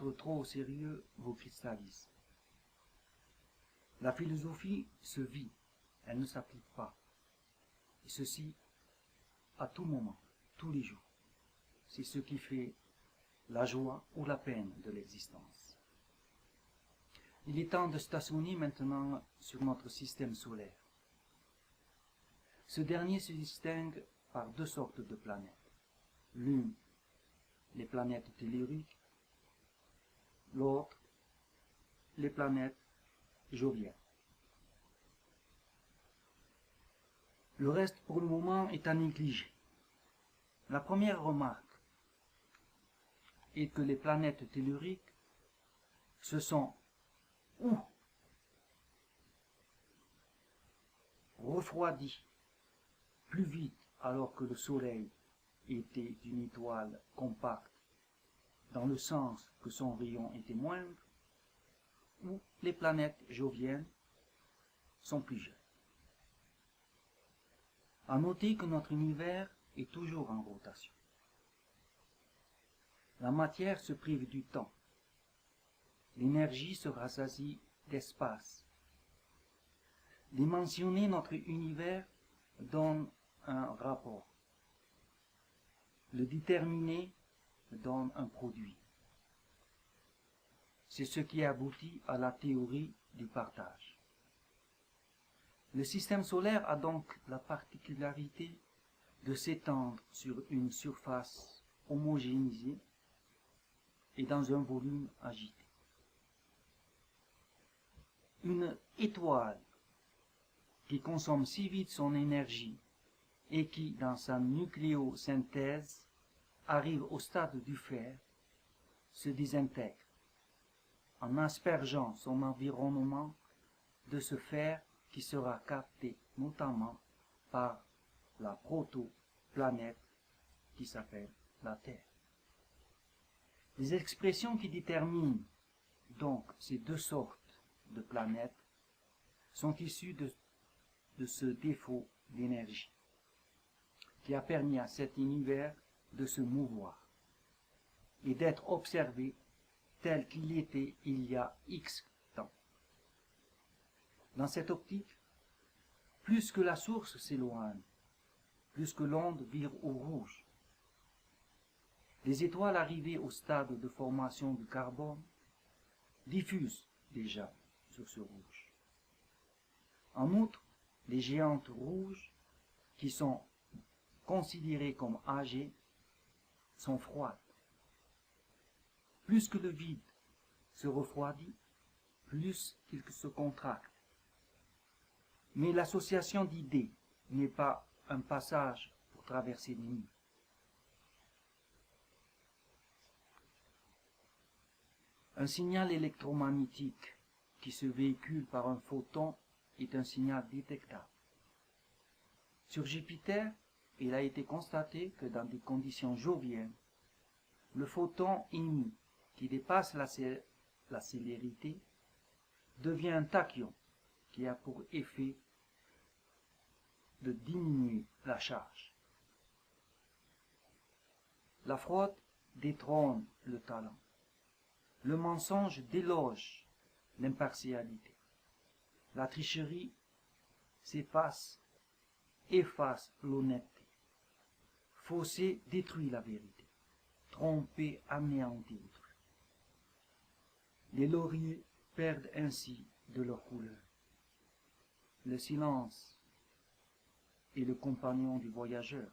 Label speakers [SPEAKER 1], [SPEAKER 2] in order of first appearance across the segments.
[SPEAKER 1] prendre trop au sérieux vos cristallismes. La philosophie se vit, elle ne s'applique pas. Et ceci à tout moment, tous les jours. C'est ce qui fait la joie ou la peine de l'existence. Il est temps de stationner maintenant sur notre système solaire. Ce dernier se distingue par deux sortes de planètes. L'une, les planètes telluriques, l'autre, les planètes joviennes. Le reste, pour le moment, est à négliger. La première remarque est que les planètes telluriques se sont ou refroidies plus vite alors que le Soleil était une étoile compacte, dans le sens que son rayon était moindre, ou les planètes joviennes sont plus jeunes. À noter que notre univers est toujours en rotation. La matière se prive du temps. L'énergie se rassasie d'espace. Dimensionner notre univers donne un rapport. Le déterminer donne un produit. C'est ce qui aboutit à la théorie du partage. Le système solaire a donc la particularité de s'étendre sur une surface homogénéisée et dans un volume agité. Une étoile qui consomme si vite son énergie et qui, dans sa nucléosynthèse, arrive au stade du fer, se désintègre en aspergeant son environnement de ce fer qui sera capté notamment par la protoplanète qui s'appelle la Terre. Les expressions qui déterminent donc ces deux sortes de planètes sont issues de ce défaut d'énergie qui a permis à cet univers de se mouvoir et d'être observé tel qu'il était il y a X temps. Dans cette optique, plus que la source s'éloigne, plus que l'onde vire au rouge, les étoiles arrivées au stade de formation du carbone diffusent déjà sur ce rouge. En outre, les géantes rouges, qui sont considérées comme âgées, sont froides. Plus que le vide se refroidit, plus qu'il se contracte. Mais l'association d'idées n'est pas un passage pour traverser les murs. Un signal électromagnétique qui se véhicule par un photon est un signal détectable. Sur Jupiter, il a été constaté que dans des conditions joviennes, le photon émis qui dépasse la célérité devient un tachyon qui a pour effet de diminuer la charge. La fraude détrône le talent. Le mensonge déloge l'impartialité. La tricherie efface l'honnêteté. Fausser détruit la vérité. Tromper anéantit l'autre. Les lauriers perdent ainsi de leur couleur. Le silence est le compagnon du voyageur.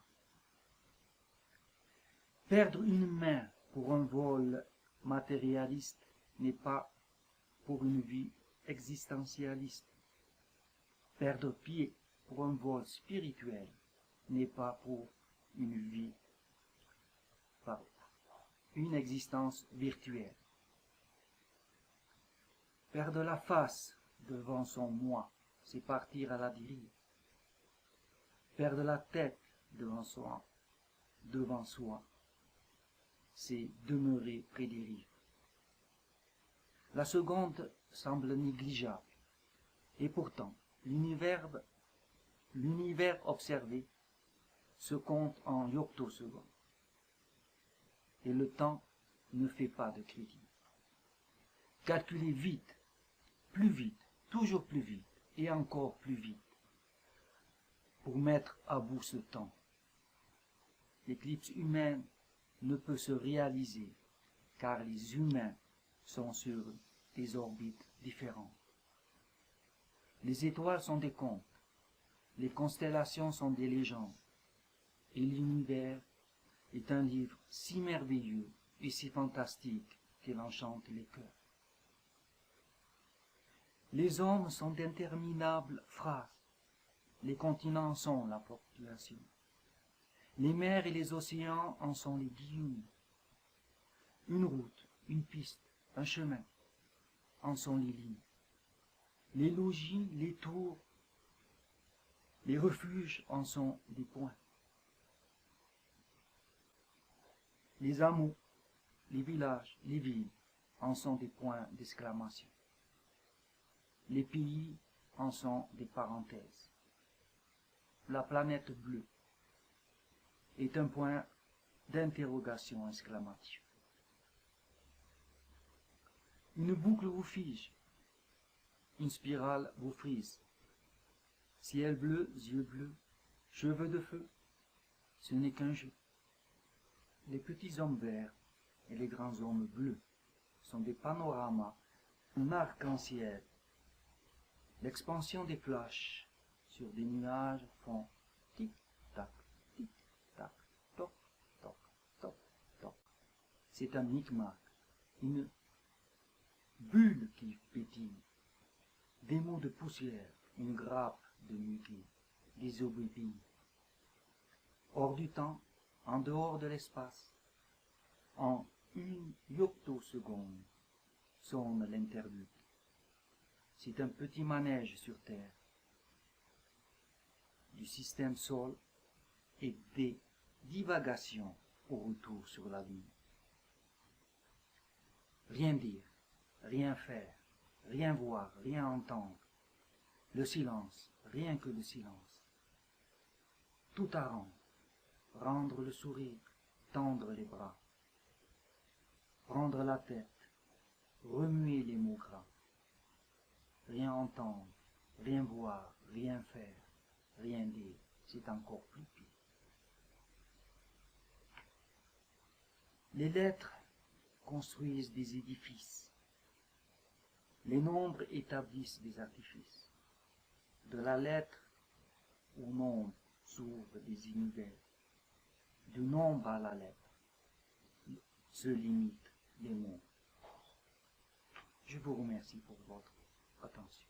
[SPEAKER 1] Perdre une main pour un vol matérialiste n'est pas pour une vie existentialiste. Perdre pied pour un vol spirituel n'est pas pour une vie, une existence virtuelle. Perdre la face devant son moi, c'est partir à la dérive. Perdre la tête devant soi, c'est demeurer près des rives. La seconde semble négligeable, et pourtant l'univers observé se compte en yoctosecondes, et le temps ne fait pas de crédit. calculer vite, plus vite, toujours plus vite, et encore plus vite, pour mettre à bout ce temps. L'éclipse humaine ne peut se réaliser car les humains sont sur des orbites différentes. Les étoiles sont des contes, les constellations sont des légendes, et l'univers est un livre si merveilleux et si fantastique qu'il enchante les cœurs. Les hommes sont d'interminables phrases, les continents sont la population, les mers et les océans en sont les guillaumes. Une route, une piste, un chemin en sont les lignes. Les logis, les tours, les refuges en sont des points. Les hameaux, les villages, les villes en sont des points d'exclamation. Les pays en sont des parenthèses. La planète bleue est un point d'interrogation exclamatif. Une boucle vous fige, une spirale vous frise. Ciel bleu, yeux bleus, cheveux de feu, ce n'est qu'un jeu. Les petits hommes verts et les grands hommes bleus sont des panoramas en arc-en-ciel. L'expansion des flashs sur des nuages font tic-tac, tic-tac, toc, toc, toc, toc. C'est un micmac, une bulle qui pétille, des mots de poussière, une grappe de muguet, des aubépines. Hors du temps, en dehors de l'espace, en une yoctoseconde, sonne l'interlude. C'est un petit manège sur Terre, du système Sol et des divagations au retour sur la Lune. Rien dire, rien faire, rien voir, rien entendre. Le silence, rien que le silence. Tout à rendre le sourire, tendre les bras, prendre la tête, remuer les mots gras. Rien entendre, rien voir, rien faire, rien dire, c'est encore plus pire. Les lettres construisent des édifices. Les nombres établissent des artifices. De la lettre au nombre s'ouvrent des univers. Du nombre à la lettre se limitent les mots. Je vous remercie pour votre attention.